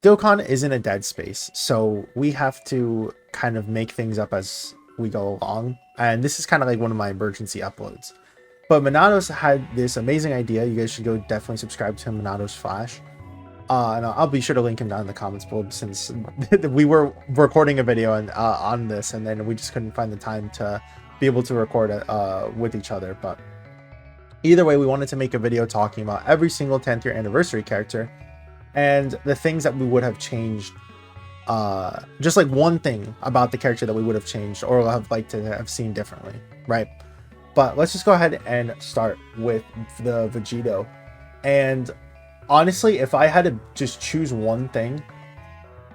Dokkan isn't a dead space, so we have to kind of make things up as we go along. And this is kind of like one of my emergency uploads. But Monato's had this amazing idea. You guys should go definitely subscribe to him, Monato's Flash. And I'll be sure to link him down in the comments below, since we were recording a video on this, and then we just couldn't find the time to be able to record it with each other. But either way, we wanted to make a video talking about every single 10th year anniversary character and the things that we would have changed. Just like one thing about the character that we would have changed or have liked to have seen differently, right? But let's just go ahead and start with the Vegito. And honestly, if I had to just choose one thing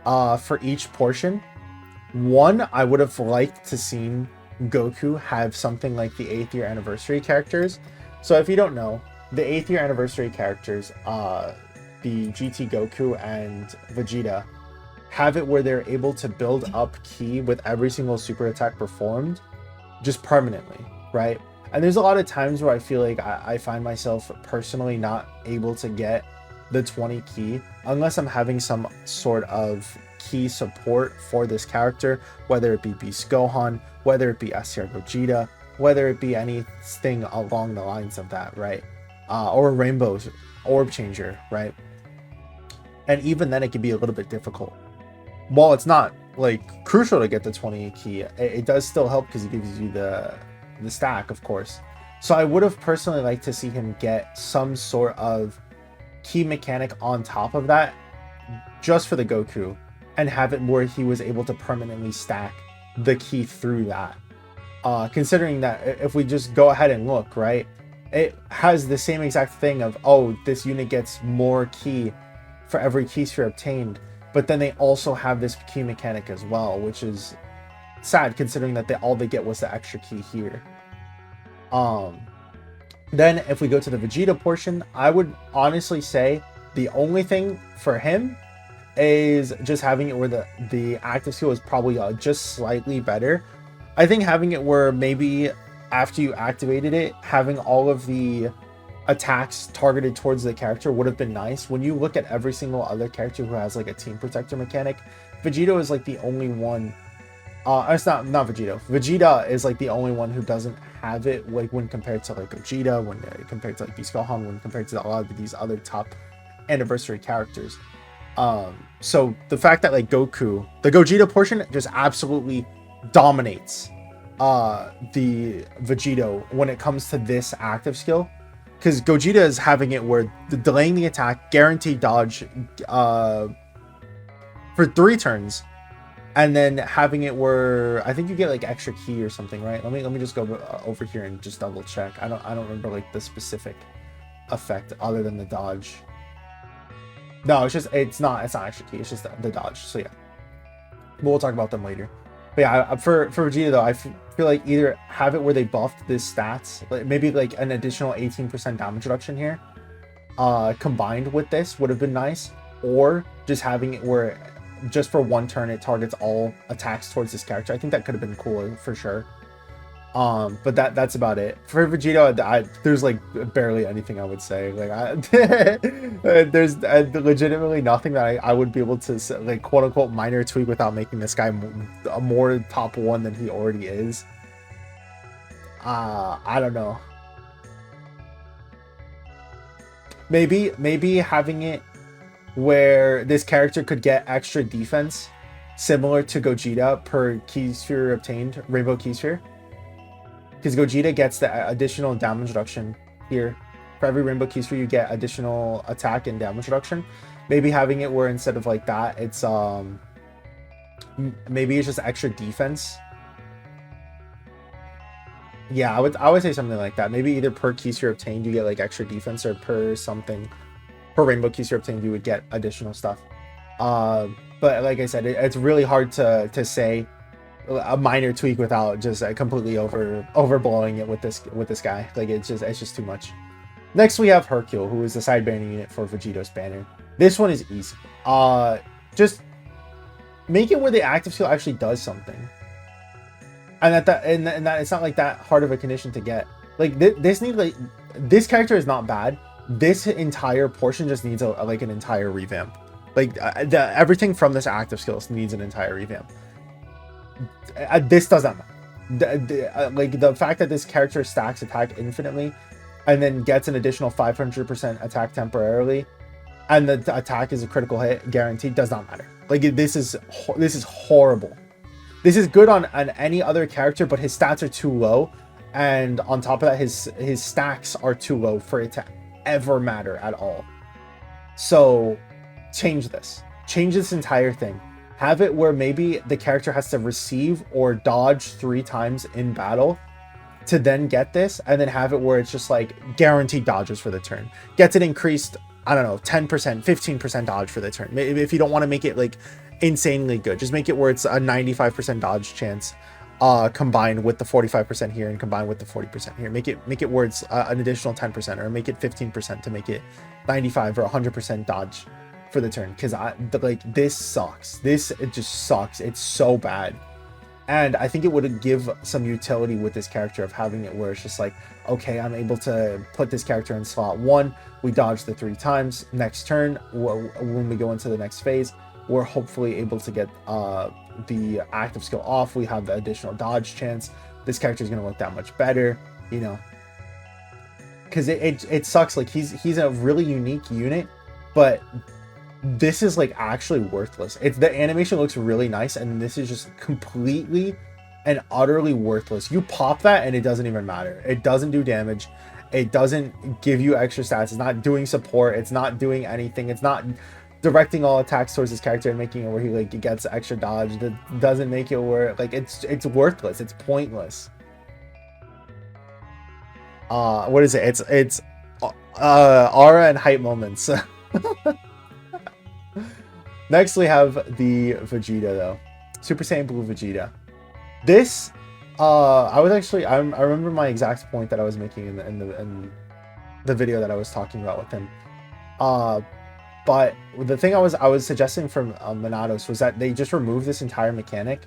for each portion, one, I would have liked to seen Goku have something like the 8th year anniversary characters. So if you don't know, the 8th year anniversary characters, the GT Goku and Vegeta, have it where they're able to build up ki with every single super attack performed just permanently, right? And there's a lot of times where I feel like I find myself personally not able to get the 20 ki unless I'm having some sort of ki support for this character, whether it be Beast Gohan, whether it be SR Gogeta, whether it be anything along the lines of that, right? Or Rainbow's Orb Changer, right? And even then it can be a little bit difficult. While it's not like crucial to get the 20 ki, it does still help because it gives you the stack, of course. So I would have personally liked to see him get some sort of ki mechanic on top of that just for the Goku, and have it where he was able to permanently stack the ki through that. Considering that if we just go ahead and look, right, it has the same exact thing of, oh, this unit gets more ki for every ki sphere obtained, but then they also have this ki mechanic as well, which is sad considering that all they get was the extra ki here. Then if we go to the Vegeta portion, I would honestly say the only thing for him is just having it where the active skill is probably just slightly better. I think having it where maybe after you activated it, having all of the attacks targeted towards the character would have been nice. When you look at every single other character who has like a team protector mechanic, Vegito is like the only one. It's not Vegito. Vegeta is like the only one who doesn't have it, like when compared to like Gogeta, when compared to like Beast Gohan, when compared to a lot of these other top anniversary characters. So the fact that like Goku, the Gogeta portion just absolutely dominates the Vegito when it comes to this active skill, because Gogeta is having it where delaying the attack, guaranteed dodge for 3 turns, and then having it where I think you get like extra ki or something, right? Let me just go over here and just double check. I don't remember like the specific effect other than the dodge. No, it's not extra ki. It's just the dodge. So yeah, we'll talk about them later. But yeah, for Vegeta though, I feel like either have it where they buffed this stats, like maybe like an additional 18% damage reduction here, combined with this would have been nice, or just having it where just for 1 turn it targets all attacks towards this character. I think that could have been cooler for sure. But that's about it for Vegeta. There's like barely anything I would say. Like there's legitimately nothing that I would be able to like quote unquote minor tweak without making this guy a more top 1 than he already is. I don't know. Maybe having it where this character could get extra defense similar to Gogeta per ki sphere obtained, Rainbow Ki Sphere. Because Gogeta gets the additional damage reduction here. For every Rainbow Ki Sphere, you get additional attack and damage reduction. Maybe having it where instead of like that, it's maybe it's just extra defense. Yeah, I would say something like that. Maybe either per Ki Sphere obtained, you get like extra defense, or per Rainbow Ki Sphere obtained, you would get additional stuff. But like I said, it's really hard to say a minor tweak without just completely overblowing it with this guy. Like it's just too much. Next we have Hercule, who is the side banner unit for Vegito's banner. This one is easy. Just make it where the active skill actually does something, and that it's not like that hard of a condition to get. Like this character is not bad. This entire portion just needs like an entire revamp. Like everything from this active skills needs an entire revamp. This doesn't matter. Like the fact that this character stacks attack infinitely and then gets an additional 500% attack temporarily, and the attack is a critical hit guaranteed, does not matter. Like this is horrible. This is good on any other character, but his stats are too low, and on top of that, his stacks are too low for it to ever matter at all. So change this entire thing. Have it where maybe the character has to receive or dodge 3 times in battle to then get this, and then have it where it's just like guaranteed dodges for the turn. Gets it increased, I don't know, 10%, 15% dodge for the turn. If you don't want to make it like insanely good, just make it where it's a 95% dodge chance combined with the 45% here and combined with the 40% here. Make it where it's an additional 10%, or make it 15% to make it 95 or 100% dodge for the turn. Because like this sucks. It just sucks. It's so bad. And I think it would give some utility with this character of having it where it's just like, okay, I'm able to put this character in slot 1. We dodge the 3 times. Next turn, when we go into the next phase, we're hopefully able to get the active skill off. We have the additional dodge chance. This character is going to look that much better, you know. Because it sucks. Like he's a really unique unit, but this is like actually worthless. The animation looks really nice, and this is just completely and utterly worthless. You pop that and it doesn't even matter. It doesn't do damage. It doesn't give you extra stats. It's not doing support. It's not doing anything. It's not directing all attacks towards this character and making it where he like gets extra dodge. That doesn't make it where like it's worthless. It's pointless. What is it? It's aura and hype moments. Next we have the Vegeta though. Super Saiyan Blue Vegeta. This I remember my exact point that I was making in the video that I was talking about with him. But the thing I was suggesting from Minatos was that they just remove this entire mechanic.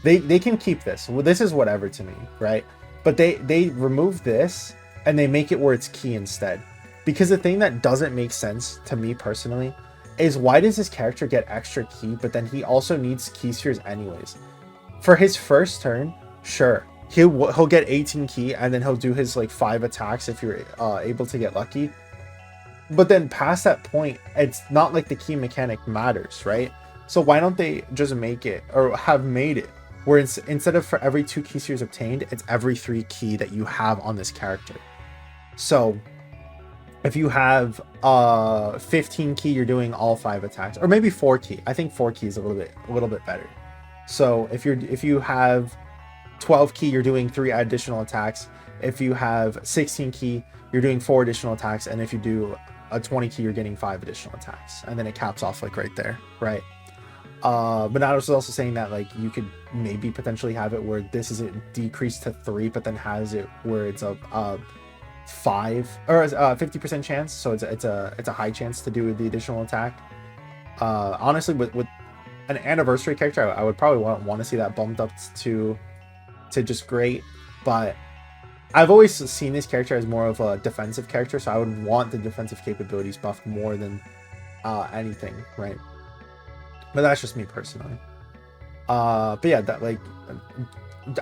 They can keep this. Well, this is whatever to me, right? But they remove this and they make it where it's key instead. Because the thing that doesn't make sense to me personally is, why does this character get extra key, but then he also needs key spheres anyways? For his first turn, sure, he'll get 18 key, and then he'll do his like 5 attacks if you're able to get lucky. But then past that point, it's not like the key mechanic matters, right? So why don't they just make it, or have made it, where it's, instead of for every 2 key spheres obtained, it's every 3 key that you have on this character. So if you have 15 key, you're doing all 5 attacks, or maybe 4 key. I think 4 key is a little bit better. So if you have 12 key, you're doing 3 additional attacks. If you have 16 key, you're doing 4 additional attacks, and if you do a 20 key, you're getting 5 additional attacks, and then it caps off like right there, right? Minatos is also saying that like you could maybe potentially have it where this is decreased to 3, but then has it where it's a 5 or 50% chance, so it's a high chance to do the additional attack. Honestly, with an anniversary character, I would probably want to see that bumped up to just great, but I've always seen this character as more of a defensive character, so I would want the defensive capabilities buffed more than anything, right? But that's just me personally. But yeah, that like,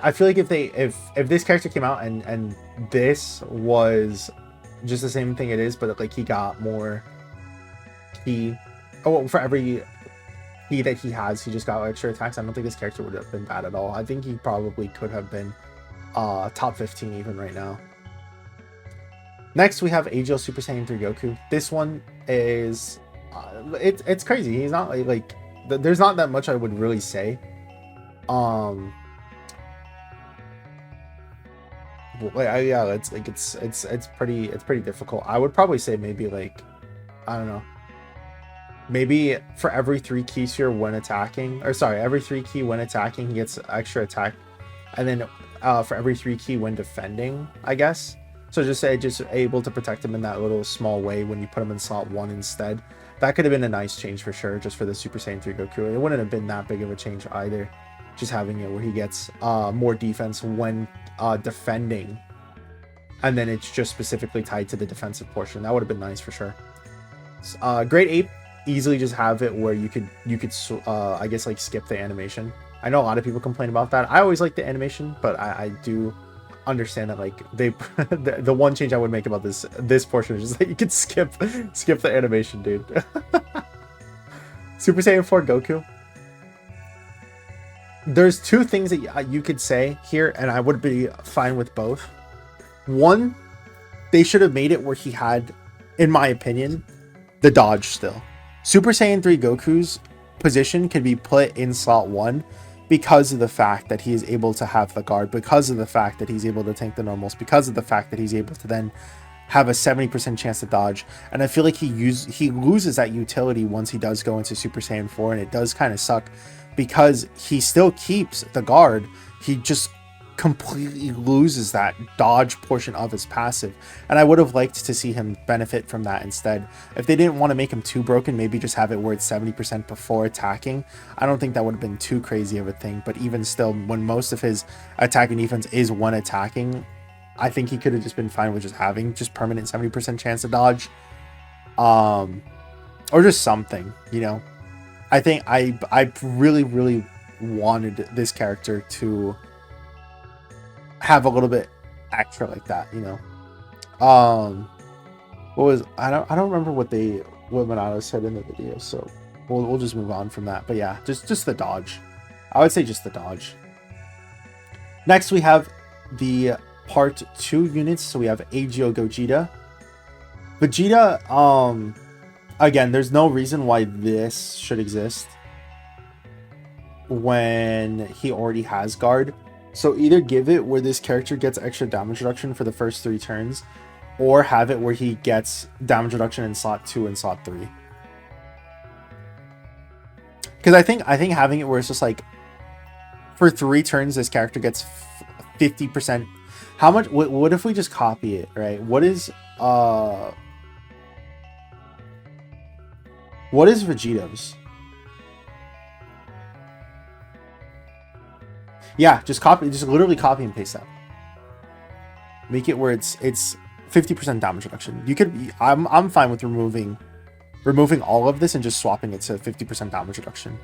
I feel like if this character came out and this was just the same thing it is, but like he got more key, for every key that he has, he just got extra attacks, I don't think this character would have been bad at all. I think he probably could have been top 15 even right now. Next we have AGL Super Saiyan 3 Goku. This one is it's crazy. He's not like there's not that much I would really say. Yeah, it's like it's pretty difficult. I would probably say maybe like, I don't know, maybe for every 3 key sphere when attacking, or sorry, every 3 key when attacking, he gets extra attack, and then for every 3 key when defending, I guess. So just able to protect him in that little small way when you put him in slot 1 instead. That could have been a nice change for sure, just for the Super Saiyan 3 Goku. It wouldn't have been that big of a change either, just having it where he gets more defense when defending, and then it's just specifically tied to the defensive portion. That would have been nice for sure. Great Ape. easily just have it where you could I guess like skip the animation. I know a lot of people complain about that. I always like the animation, but I do understand that like they the one change I would make about this portion is just that you could skip the animation, dude. Super Saiyan 4 Goku. There's two things that you could say here, and I would be fine with both. One, they should have made it where he had, in my opinion, the dodge still. Super Saiyan 3 Goku's position can be put in slot 1 because of the fact that he is able to have the guard, because of the fact that he's able to tank the normals, because of the fact that he's able to then have a 70% chance to dodge. And I feel like he loses that utility once he does go into Super Saiyan 4, and it does kind of suck because he still keeps the guard. He just completely loses that dodge portion of his passive, and I would have liked to see him benefit from that instead. If they didn't want to make him too broken, maybe just have it where it's 70% before attacking. I don't think that would have been too crazy of a thing, but even still, when most of his attack and defense is one attacking, I think he could have just been fine with just having just permanent 70% chance to dodge, or just something, you know. I think I really wanted this character to have a little bit extra like that, you know. What was I don't remember what Minato said in the video, so we'll just move on from that. But yeah, just the dodge. I would say just the dodge. Next we have the part 2 units. So we have Agio Gogeta. Vegeta, again, there's no reason why this should exist when he already has guard. So either give it where this character gets extra damage reduction for the first 3 turns, or have it where he gets damage reduction in slot 2 and slot 3. Because I think having it where it's just like for 3 turns this character gets 50%. How much? What if we just copy it, right? What is Vegeto's? Yeah, just literally copy and paste that. Make it where it's 50% damage reduction. You could, I'm fine with removing all of this and just swapping it to 50% damage reduction.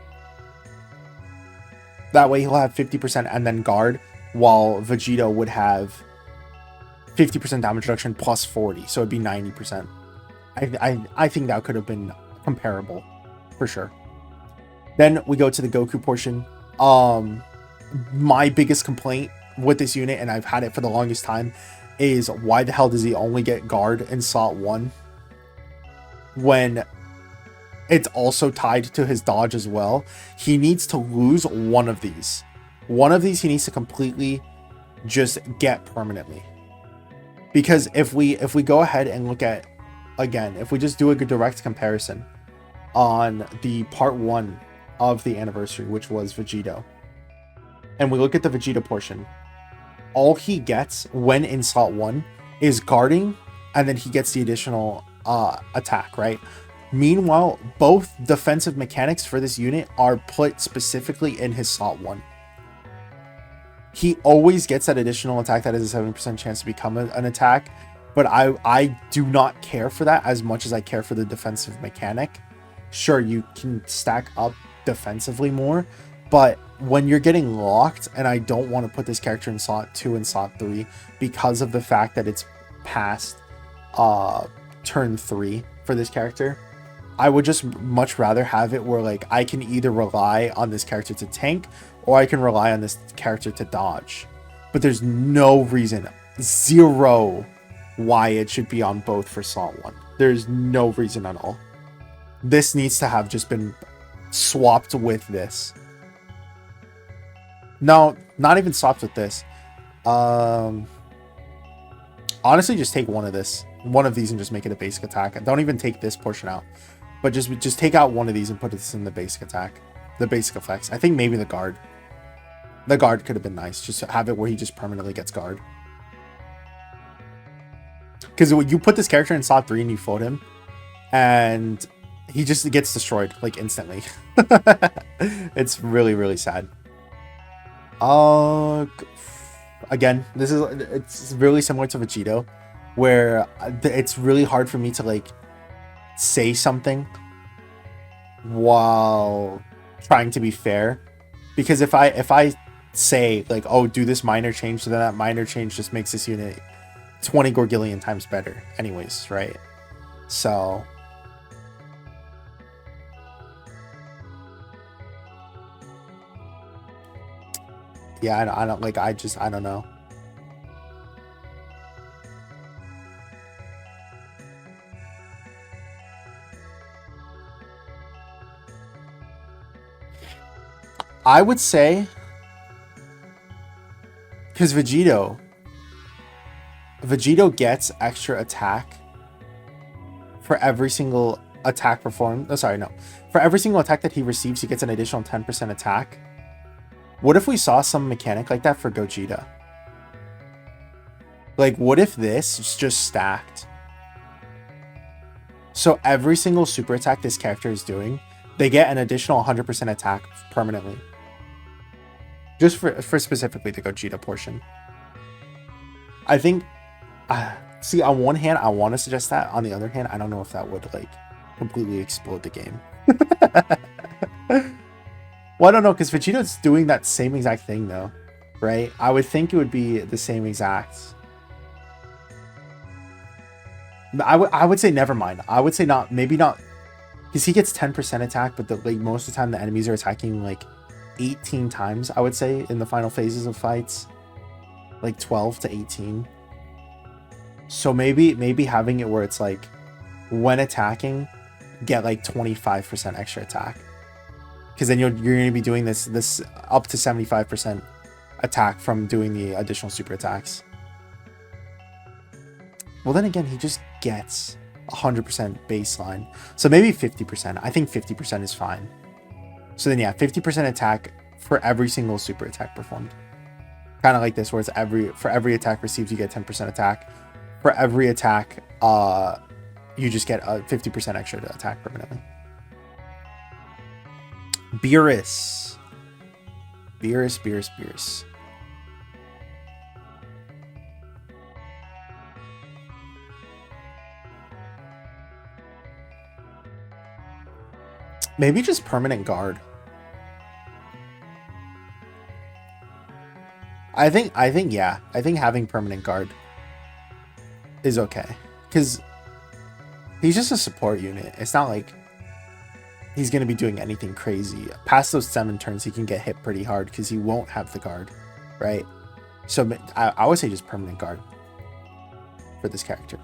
That way he'll have 50% and then guard, while Vegeta would have 50% damage reduction plus 40, so it'd be 90%. I think that could have been comparable for sure. Then we go to the Goku portion. My biggest complaint with this unit, and I've had it for the longest time, is why the hell does he only get guard in slot 1 when it's also tied to his dodge as well? He needs to lose one of these. One of these he needs to completely just get permanently. Because if we go ahead and look at, again, if we just do a direct comparison on the part 1 of the anniversary, which was Vegito, and we look at the Vegeta portion, all he gets when in slot 1 is guarding, and then he gets the additional attack, right? Meanwhile, both defensive mechanics for this unit are put specifically in his slot 1. He always gets that additional attack that has a 7% chance to become an attack, but I do not care for that as much as I care for the defensive mechanic. Sure, you can stack up defensively more, but when you're getting locked, and I don't want to put this character in slot 2 and slot 3 because of the fact that it's past turn 3 for this character, I would just much rather have it where like I can either rely on this character to tank, or I can rely on this character to dodge. But there's no reason, zero, why it should be on both for slot 1. There's no reason at all. This needs to have just been swapped with this. No, not even swapped with this. Honestly, just take one of these and just make it a basic attack. Don't even take this portion out, but just take out one of these and put this in the basic attack, the basic effects. I think maybe the guard could have been nice. Just have it where he just permanently gets guard. Because when you put this character in slot 3 and you float him, and he just gets destroyed like instantly. It's really sad. Again, it's really similar to Vegito, where it's really hard for me to like say something while trying to be fair. Because if I say like, oh, do this minor change, so then that minor change just makes this unit 20 Gorgillion times better anyways, right? So yeah, I don't like, I don't know. I would say, because Vegito gets extra attack for every single attack performed. Oh, sorry, no. For every single attack that he receives, he gets an additional 10% attack. What if we saw some mechanic like that for Gogeta? Like, what if this is just stacked? So every single super attack this character is doing, they get an additional 100% attack permanently. Just for specifically the Gogeta portion. I think, see, on one hand, I want to suggest that. On the other hand, I don't know if that would, like, completely explode the game. Well, I don't know, because Vegeta's doing that same exact thing, though, right? I would think it would be the same exact. I would say never mind. I would say not, maybe not, because he gets 10% attack, but like most of the time the enemies are attacking like 18 times, I would say, in the final phases of fights. Like 12 to 18. So maybe having it where it's like, when attacking, get like 25% extra attack. Because then you're going to be doing this up to 75% attack from doing the additional super attacks. Well, then again, he just gets 100% baseline. So maybe 50%. I think 50% is fine. So then, yeah, 50% attack for every single super attack performed. Kind of like this, where it's for every attack received, you get 10% attack. For every attack, you just get a 50% extra attack permanently. Beerus. Maybe just permanent guard. I think yeah. I think having permanent guard is okay. Because he's just a support unit. It's not like he's going to be doing anything crazy. Past those 7 turns, he can get hit pretty hard because he won't have the guard, right? So I would say just permanent guard for this character.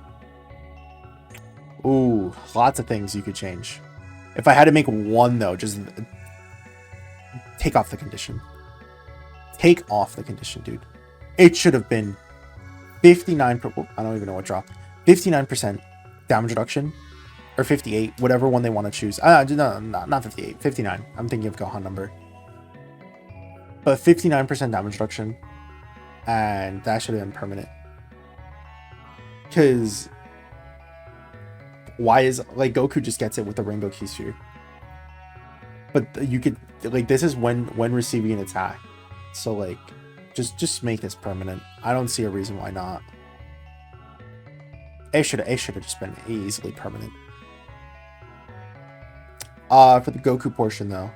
Ooh, lots of things you could change. If I had to make one, though, just take off the condition. Take off the condition, dude. It should have been 59. I don't even know what dropped. 59% damage reduction, or 58, whatever one they want to choose. No, not 58. 59. I'm thinking of Gohan number. But 59% damage reduction, and that should have been permanent. Because why is, like, Goku just gets it with the Rainbow Key Sphere. But you could, like, this is when receiving an attack. So, like, just make this permanent. I don't see a reason why not. It should have just been easily permanent. For the Goku portion, though.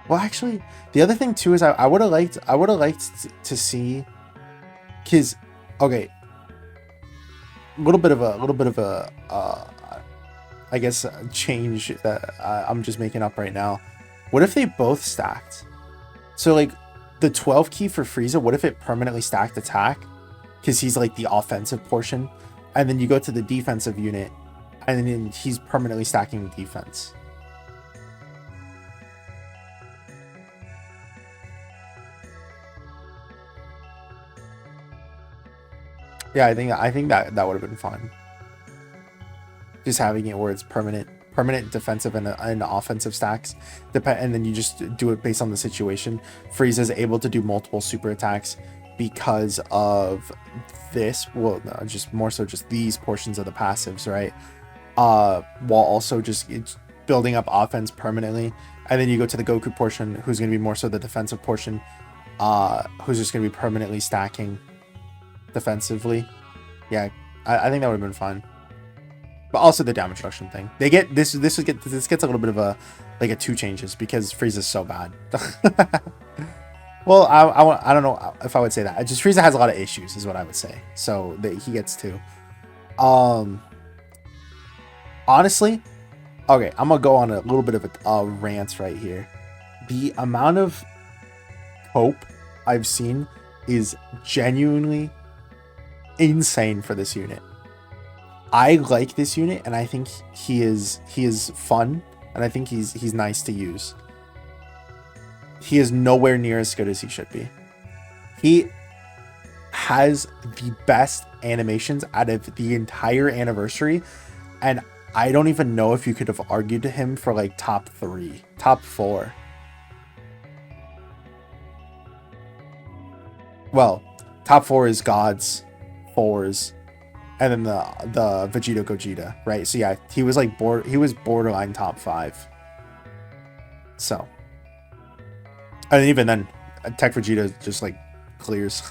Well, actually, the other thing too is I would have liked to see, because, okay, a little bit of a I guess change that I'm just making up right now. What if they both stacked? So, like, the 12 key for Frieza, what if it permanently stacked attack? Because he's like the offensive portion, and then you go to the defensive unit, and then he's permanently stacking defense. Yeah, I think that would have been fun. Just having it where it's permanent defensive and offensive stacks, and then you just do it based on the situation. Frieza's able to do multiple super attacks because of this. Well, no, just more so just these portions of the passives, right? While also just building up offense permanently. And then you go to the Goku portion, who's going to be more so the defensive portion, who's just going to be permanently stacking defensively. Yeah, I think that would have been fun. But also the damage reduction thing. They get this. This gets a little bit of a like a 2 changes because Frieza's so bad. Well, I don't know if I would say that. Just Frieza has a lot of issues, is what I would say. So that he gets 2. Honestly, okay, I'm gonna go on a little bit of a rant right here. The amount of hope I've seen is genuinely insane for this unit. I like this unit, and I think he is fun, and I think he's nice to use. He is nowhere near as good as he should be. He has the best animations out of the entire anniversary, and I don't even know if you could have argued to him for like top 3, top 4. Well, top 4 is Gods, 4s, and then the Vegeta Gogeta, right? So yeah, he was like he was borderline top 5. So, and even then, Tech Vegeta just like clears.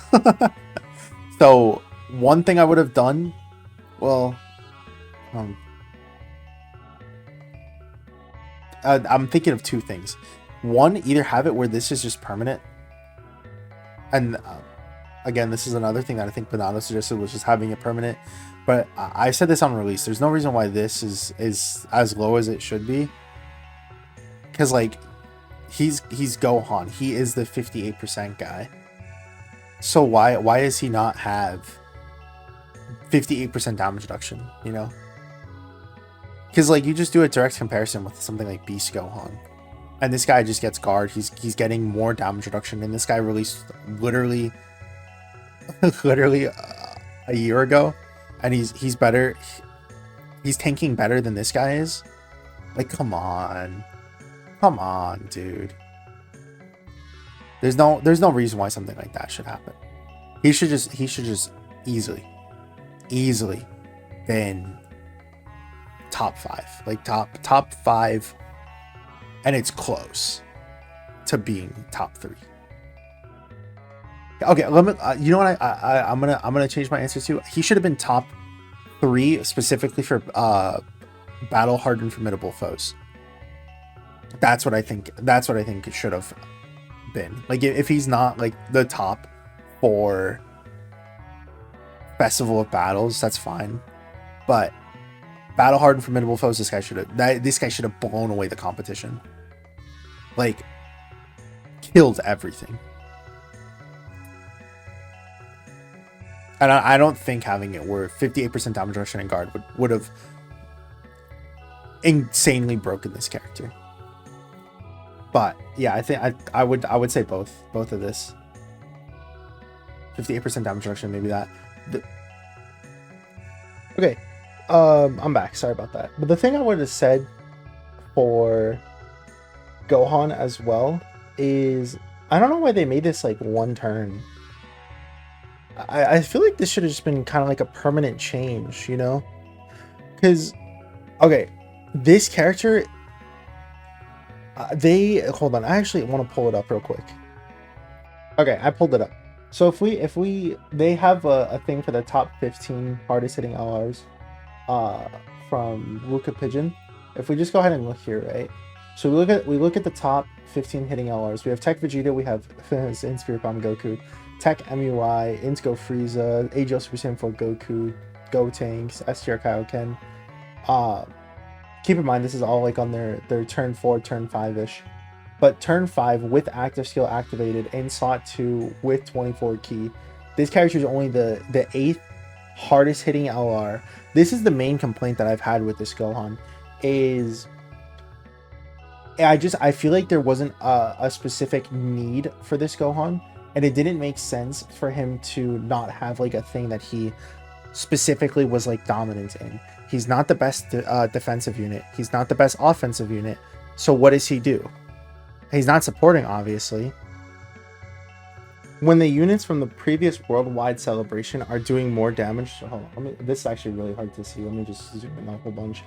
So one thing I would have done, well, I'm thinking of 2 things. One, either have it where this is just permanent, and again, this is another thing that I think Banana suggested, was just having it permanent. But I said this on release. There's no reason why this is as low as it should be. Because like, he's Gohan. He is the 58% guy. So why does he not have 58% damage reduction? You know? Because like, you just do a direct comparison with something like Beast Gohan, and this guy just gets guard. He's getting more damage reduction, and this guy released literally a year ago, and he's better. He's tanking better than this guy is. Like, come on, dude. There's no reason why something like that should happen. He should just easily been top 5, like top 5, and it's close to being top 3. Okay, let me. You know what? I'm gonna change my answer to. He should have been top 3 specifically for battle hardened formidable foes. That's what I think. That's what I think it should have been. Like, if he's not like the top for Festival of Battles, that's fine. But battle hardened formidable foes, this guy should have blown away the competition. Like, killed everything. And I don't think having it where 58% damage reduction and guard would have insanely broken this character. But yeah, I think I would say both of this. 58% damage reduction, maybe that. Okay, I'm back. Sorry about that. But the thing I would have said for Gohan as well is, I don't know why they made this like 1 turn. I feel like this should have just been kind of like a permanent change, you know? Because, okay, this character, hold on, I actually want to pull it up real quick. Okay, I pulled it up. So they have a thing for the top 15 hardest hitting LRs from Luca Pigeon. If we just go ahead and look here, right? So we look at the top 15 hitting LRs. We have Tech Vegeta, we have in Spirit Bomb Goku, Tech MUI, Insgo Frieza, AGL Super Saiyan 4 Goku, Gotenks, STR Kaioken. Keep in mind, this is all like on their turn 4, turn 5-ish. But turn 5 with active skill activated in slot 2 with 24 ki. This character is only the 8th hardest hitting LR. This is the main complaint that I've had with this Gohan, is I feel like there wasn't a specific need for this Gohan, and it didn't make sense for him to not have like a thing that he specifically was like dominant in. He's not the best defensive unit. He's not the best offensive unit. So what does he do? He's not supporting, obviously. When the units from the previous worldwide celebration are doing more damage, hold on, this is actually really hard to see. Let me just zoom in a whole bunch.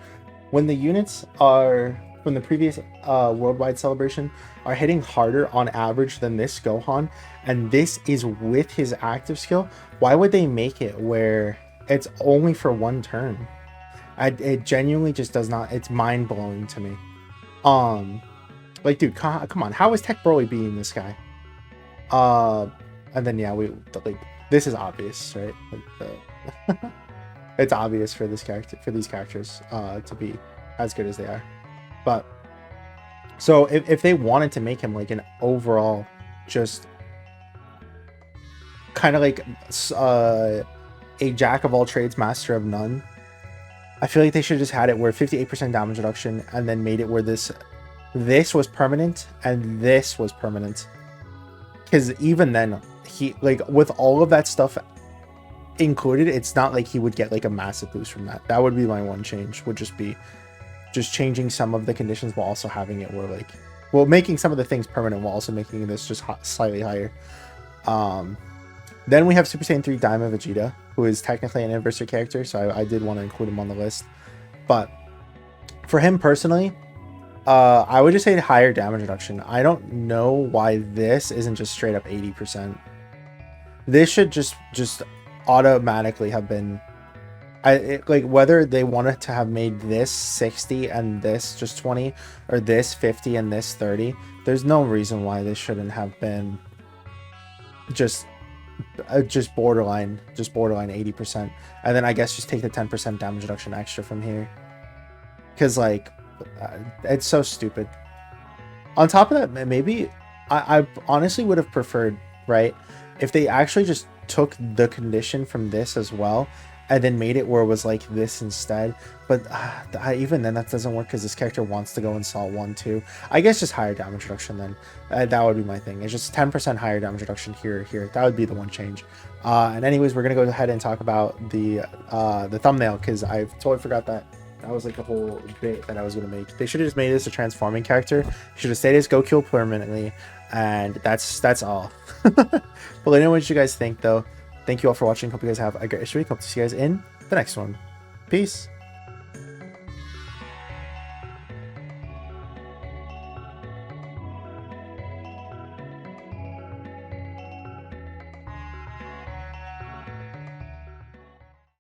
When the units are from the previous worldwide celebration are hitting harder on average than this Gohan, and this is with his active skill, why would they make it where it's only for 1 turn? It genuinely just does not. It's mind blowing to me. Like, dude, come on. How is Tech Broly beating this guy? And then yeah, like this is obvious, right? Like it's obvious for these characters to be as good as they are. But so if they wanted to make him like an overall just kind of like a jack of all trades, master of none, I feel like they should have just had it where 58% damage reduction and then made it where this was permanent and this was permanent. Because even then, he like with all of that stuff included, it's not like he would get like a massive boost from that. That would be my one change, would just be just changing some of the conditions while also having it where like, well, making some of the things permanent while also making this just slightly higher. Then we have Super Saiyan 3 Diamond Vegeta, who is technically an anniversary character, so I did want to include him on the list. But for him personally, I would just say higher damage reduction. I don't know why this isn't just straight up 80%. This should just automatically have been, like whether they wanted to have made this 60 and this just 20, or this 50 and this 30. There's no reason why this shouldn't have been just borderline 80%, and then I guess just take the 10% damage reduction extra from here, because like it's so stupid. On top of that, maybe I honestly would have preferred, right, if they actually just took the condition from this as well and then made it where it was like this instead. But even then that doesn't work because this character wants to go in Salt 1 too. I guess just higher damage reduction then. That would be my thing. It's just 10% higher damage reduction here. That would be the one change. And anyways, we're gonna go ahead and talk about the thumbnail, because I totally forgot that was like a whole bit that I was gonna make. They should have just made this a transforming character. Should have stayed as Goku permanently, and that's all. But let me know what you guys think though. Thank you all for watching. Hope you guys have a great week. Hope to see you guys in the next one. Peace.